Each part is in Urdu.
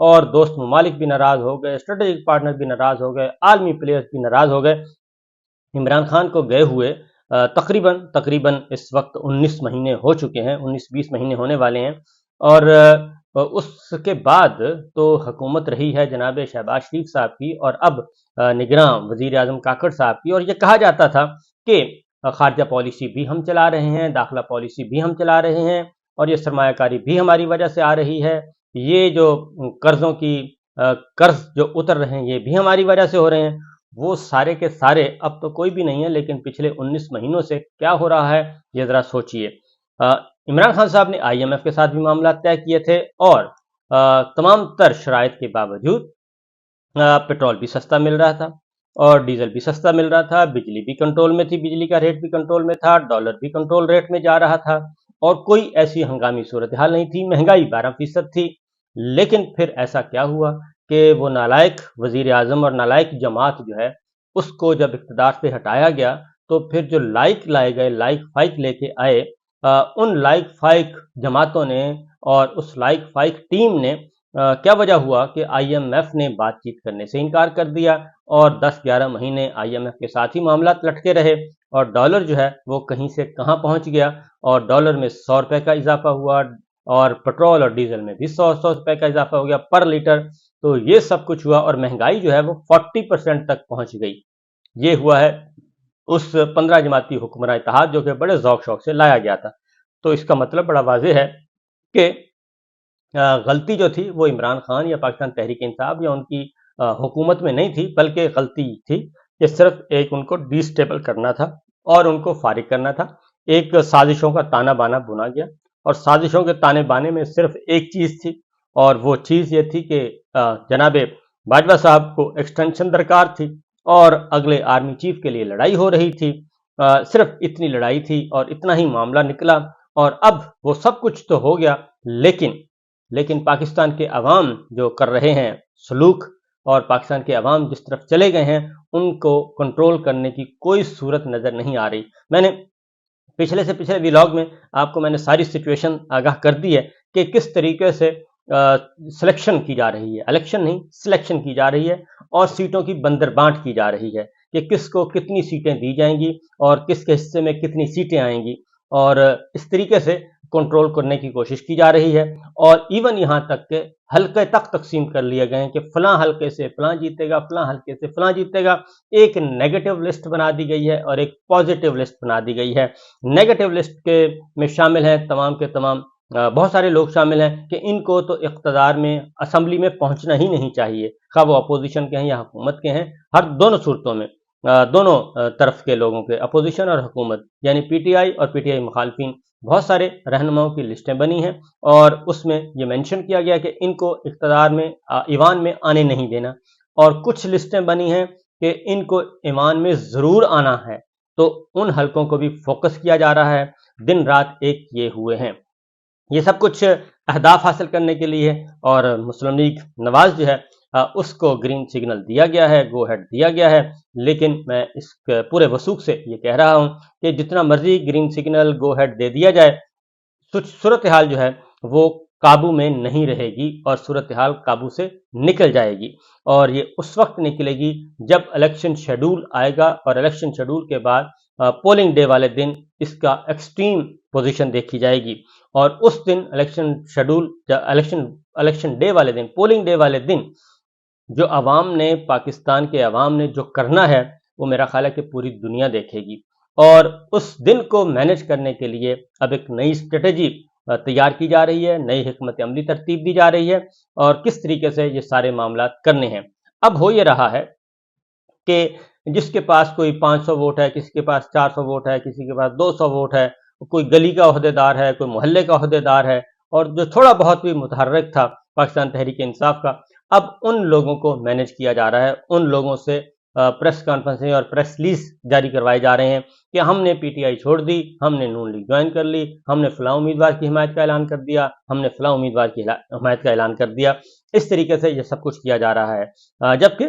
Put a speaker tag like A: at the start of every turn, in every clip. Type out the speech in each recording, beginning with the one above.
A: اور دوست ممالک بھی ناراض ہو گئے، اسٹریٹجک پارٹنر بھی ناراض ہو گئے، عالمی پلیئرز بھی ناراض ہو گئے۔ عمران خان کو گئے ہوئے تقریباً اس وقت 19 مہینے ہو چکے ہیں، 19-20 مہینے ہونے والے ہیں، اور اس کے بعد تو حکومت رہی ہے جناب شہباز شریف صاحب کی، اور اب نگراں وزیر اعظم کاکڑ صاحب کی، اور یہ کہا جاتا تھا کہ خارجہ پالیسی بھی ہم چلا رہے ہیں، داخلہ پالیسی بھی ہم چلا رہے ہیں، اور یہ سرمایہ کاری بھی ہماری وجہ سے آ رہی ہے، یہ جو قرض جو اتر رہے ہیں یہ بھی ہماری وجہ سے ہو رہے ہیں۔ وہ سارے کے سارے اب تو کوئی بھی نہیں ہے، لیکن پچھلے 19 مہینوں سے کیا ہو رہا ہے یہ ذرا سوچئے۔ عمران خان صاحب نے IMF کے ساتھ بھی معاملات طے کیے تھے، اور تمام تر شرائط کے باوجود پیٹرول بھی سستا مل رہا تھا، اور ڈیزل بھی سستا مل رہا تھا، بجلی بھی کنٹرول میں تھی، بجلی کا ریٹ بھی کنٹرول میں تھا، ڈالر بھی کنٹرول ریٹ میں جا رہا تھا، اور کوئی ایسی ہنگامی صورتحال نہیں تھی، مہنگائی 12% تھی۔ لیکن پھر ایسا کیا ہوا کہ وہ نالائق وزیر اعظم اور نالائق جماعت جو ہے اس کو جب اقتدار سے ہٹایا گیا، تو پھر جو لائق لائے گئے، لائق فائق لے کے آئے، ان لائق فائق جماعتوں نے اور اس لائق فائق ٹیم نے کیا وجہ ہوا کہ IMF نے بات چیت کرنے سے انکار کر دیا، اور 10-11 مہینے IMF کے ساتھ ہی معاملات لٹکے رہے، اور ڈالر جو ہے وہ کہیں سے کہاں پہنچ گیا، اور ڈالر میں 100 روپے کا اضافہ ہوا، اور پٹرول اور ڈیزل میں بھی 100 روپے کا اضافہ ہو گیا پر لیٹر۔ تو یہ سب کچھ ہوا، اور مہنگائی جو ہے وہ 40% تک پہنچ گئی۔ یہ ہوا ہے اس 15 جماعتی حکمراں اتحاد جو کہ بڑے ذوق شوق سے لایا گیا تھا۔ تو اس کا مطلب بڑا واضح ہے کہ غلطی جو تھی وہ عمران خان یا پاکستان تحریک انصاف یا ان کی حکومت میں نہیں تھی، بلکہ غلطی تھی کہ صرف ایک ان کو ڈی سٹیبل کرنا تھا اور ان کو فارغ کرنا تھا۔ ایک سازشوں کا تانا بانا بنا گیا، اور سازشوں کے تانے بانے میں صرف ایک چیز تھی، اور وہ چیز یہ تھی کہ جناب باجوہ صاحب کو ایکسٹینشن درکار تھی، اور اگلے آرمی چیف کے لیے لڑائی ہو رہی تھی۔ صرف اتنی لڑائی تھی اور اتنا ہی معاملہ نکلا، اور اب وہ سب کچھ تو ہو گیا، لیکن پاکستان کے عوام جو کر رہے ہیں سلوک، اور پاکستان کے عوام جس طرف چلے گئے ہیں، ان کو کنٹرول کرنے کی کوئی صورت نظر نہیں آ رہی۔ میں نے پچھلے ویلاگ میں آپ کو میں نے ساری سچویشن آگاہ کر دی ہے کہ کس طریقے سے سلیکشن کی جا رہی ہے، الیکشن نہیں، سلیکشن کی جا رہی ہے، اور سیٹوں کی بندر بانٹ کی جا رہی ہے کہ کس کو کتنی سیٹیں دی جائیں گی اور کس کے حصے میں کتنی سیٹیں آئیں گی، اور اس طریقے سے کنٹرول کرنے کی کوشش کی جا رہی ہے۔ اور ایون یہاں تک کہ حلقے تک تقسیم کر لیے گئے ہیں کہ فلاں حلقے سے فلاں جیتے گا، فلاں حلقے سے فلاں جیتے گا۔ ایک نیگیٹو لسٹ بنا دی گئی ہے اور ایک پازیٹیو لسٹ بنا دی گئی ہے۔ نیگیٹو لسٹ کے میں شامل ہیں تمام کے تمام بہت سارے لوگ شامل ہیں کہ ان کو تو اقتدار میں، اسمبلی میں پہنچنا ہی نہیں چاہیے، خواہ وہ اپوزیشن کے ہیں یا حکومت کے ہیں، دونوں صورتوں میں دونوں طرف کے لوگوں کے، اپوزیشن اور حکومت، یعنی PTI اور PTI مخالفین، بہت سارے رہنماؤں کی لسٹیں بنی ہیں، اور اس میں یہ مینشن کیا گیا کہ ان کو اقتدار میں، ایوان میں آنے نہیں دینا، اور کچھ لسٹیں بنی ہیں کہ ان کو ایوان میں ضرور آنا ہے۔ تو ان حلقوں کو بھی فوکس کیا جا رہا ہے، دن رات ایک کیے ہوئے ہیں۔ یہ سب کچھ اہداف حاصل کرنے کے لیے، اور مسلم لیگ نواز جو ہے اس کو گرین سگنل دیا گیا ہے، گو ہیڈ دیا گیا ہے، لیکن میں اس پورے وثوق سے یہ کہہ رہا ہوں کہ جتنا مرضی green signal go had they دیا جائے، صورتحال جو ہے وہ قابو میں نہیں رہے گی، اور صورتحال قابو سے نکل جائے گی، اور یہ اس وقت نکلے گی جب الیکشن شیڈول آئے گا، اور الیکشن شیڈول کے بعد پولنگ ڈے والے دن اس کا ایکسٹریم پوزیشن دیکھی جائے گی، اور اس دن الیکشن ڈے والے دن، پولنگ ڈے والے دن، جو عوام نے، پاکستان کے عوام نے جو کرنا ہے وہ میرا خیال ہے کہ پوری دنیا دیکھے گی، اور اس دن کو مینج کرنے کے لیے اب ایک نئی اسٹریٹجی تیار کی جا رہی ہے، نئی حکمت عملی ترتیب دی جا رہی ہے، اور کس طریقے سے یہ سارے معاملات کرنے ہیں۔ اب ہو یہ رہا ہے کہ جس کے پاس کوئی 500 ووٹ ہے، کسی کے پاس 400 ووٹ ہے، کسی کے پاس 200 ووٹ ہے، کوئی گلی کا عہدیدار ہے، کوئی محلے کا عہدیدار ہے، اور جو تھوڑا بہت بھی متحرک تھا پاکستان تحریک انصاف کا، اب ان لوگوں کو مینج کیا جا رہا ہے، ان لوگوں سے پریس کانفرنسیں اور پریس ریلیز جاری کروائے جا رہے ہیں کہ ہم نے PTI چھوڑ دی، ہم نے نون لیگ جوائن کر لی، ہم نے فلاں امیدوار کی حمایت کا اعلان کر دیا، ہم نے فلاں امیدوار کی حمایت کا اعلان کر دیا۔ اس طریقے سے یہ سب کچھ کیا جا رہا ہے، جبکہ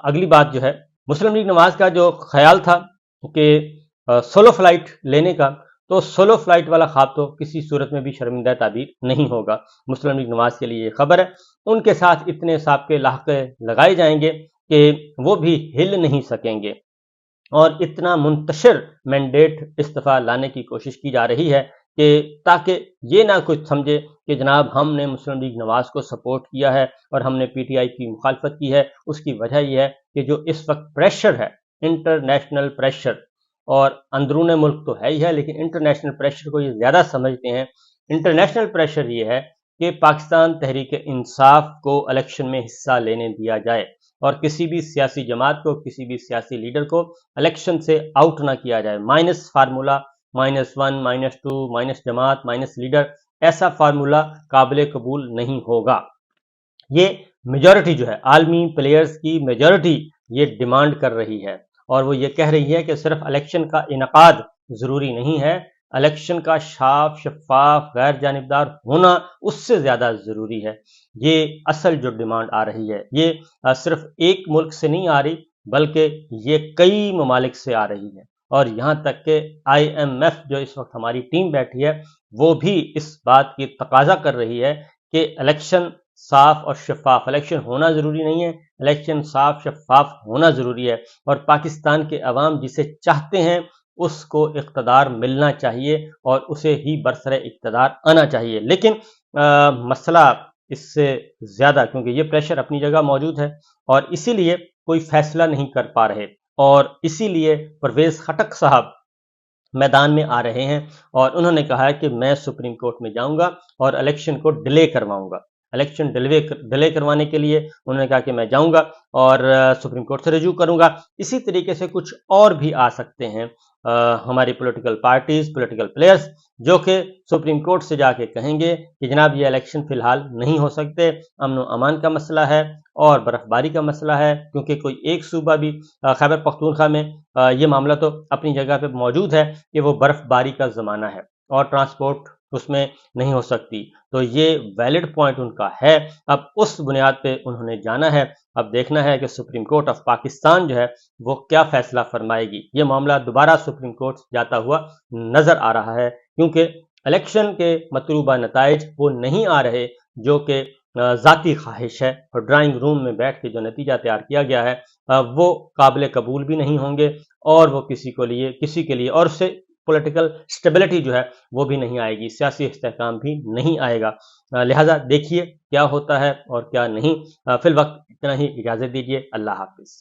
A: اگلی بات جو ہے، مسلم لیگ نواز کا جو خیال تھا کہ سولو فلائٹ لینے کا، تو سولو فلائٹ والا خواب تو کسی صورت میں بھی شرمندہ تعبیر نہیں ہوگا۔ مسلم لیگ نواز کے لیے یہ خبر ہے، ان کے ساتھ اتنے سابقے لاحقے لگائے جائیں گے کہ وہ بھی ہل نہیں سکیں گے، اور اتنا منتشر مینڈیٹ استعفیٰ لانے کی کوشش کی جا رہی ہے کہ تاکہ یہ نہ کچھ سمجھے کہ جناب ہم نے مسلم لیگ نواز کو سپورٹ کیا ہے اور ہم نے پی ٹی آئی کی مخالفت کی ہے۔ اس کی وجہ یہ ہے کہ جو اس وقت پریشر ہے، انٹرنیشنل پریشر، اور اندرون ملک تو ہے ہی ہے لیکن انٹرنیشنل پریشر کو یہ زیادہ سمجھتے ہیں۔ انٹرنیشنل پریشر یہ ہے کہ پاکستان تحریک انصاف کو الیکشن میں حصہ لینے دیا جائے، اور کسی بھی سیاسی جماعت کو، کسی بھی سیاسی لیڈر کو الیکشن سے آؤٹ نہ کیا جائے۔ مائنس فارمولا، -1، -2، مائنس جماعت، مائنس لیڈر، ایسا فارمولا قابل قبول نہیں ہوگا۔ یہ میجورٹی جو ہے، عالمی پلیئرز کی میجورٹی یہ ڈیمانڈ کر رہی ہے، اور وہ یہ کہہ رہی ہے کہ صرف الیکشن کا انعقاد ضروری نہیں ہے، الیکشن کا صاف، شفاف، غیر جانبدار ہونا اس سے زیادہ ضروری ہے۔ یہ اصل جو ڈیمانڈ آ رہی ہے، یہ صرف ایک ملک سے نہیں آ رہی بلکہ یہ کئی ممالک سے آ رہی ہے، اور یہاں تک کہ IMF جو اس وقت ہماری ٹیم بیٹھی ہے وہ بھی اس بات کی تقاضا کر رہی ہے کہ الیکشن صاف اور شفاف، الیکشن ہونا ضروری نہیں ہے، الیکشن صاف شفاف ہونا ضروری ہے، اور پاکستان کے عوام جسے چاہتے ہیں اس کو اقتدار ملنا چاہیے اور اسے ہی برسر اقتدار آنا چاہیے۔ لیکن مسئلہ اس سے زیادہ، کیونکہ یہ پریشر اپنی جگہ موجود ہے اور اسی لیے کوئی فیصلہ نہیں کر پا رہے، اور اسی لیے پرویز خٹک صاحب میدان میں آ رہے ہیں، اور انہوں نے کہا ہے کہ میں سپریم کورٹ میں جاؤں گا اور الیکشن کو ڈیلے کرواؤں گا۔ الیکشن ڈیلے کروانے کے لیے انہوں نے کہا کہ میں جاؤں گا اور سپریم کورٹ سے رجوع کروں گا۔ اسی طریقے سے کچھ اور بھی آ سکتے ہیں ہماری پولیٹیکل پارٹیز، پولیٹیکل پلیئرز، جو کہ سپریم کورٹ سے جا کے کہیں گے کہ جناب یہ الیکشن فی الحال نہیں ہو سکتے، امن و امان کا مسئلہ ہے اور برف باری کا مسئلہ ہے، کیونکہ کوئی ایک صوبہ بھی خیبر پختونخوا میں یہ معاملہ تو اپنی جگہ پہ موجود ہے کہ وہ برف باری کا زمانہ ہے اور ٹرانسپورٹ اس میں نہیں ہو سکتی، تو یہ ویلڈ پوائنٹ ان کا ہے۔ اب اس بنیاد پہ انہوں نے جانا ہے، اب دیکھنا ہے کہ سپریم کورٹ آف پاکستان جو ہے وہ کیا فیصلہ فرمائے گی۔ یہ معاملہ دوبارہ سپریم کورٹ جاتا ہوا نظر آ رہا ہے، کیونکہ الیکشن کے مطلوبہ نتائج وہ نہیں آ رہے جو کہ ذاتی خواہش ہے، اور ڈرائنگ روم میں بیٹھ کے جو نتیجہ تیار کیا گیا ہے وہ قابل قبول بھی نہیں ہوں گے، اور وہ کسی کے لیے اور اس سے پولیٹیکل سٹیبلٹی جو ہے وہ بھی نہیں آئے گی، سیاسی استحکام بھی نہیں آئے گا۔ لہٰذا دیکھیے کیا ہوتا ہے اور کیا نہیں۔ فی الوقت اتنا ہی، اجازت دیجیے، اللہ حافظ۔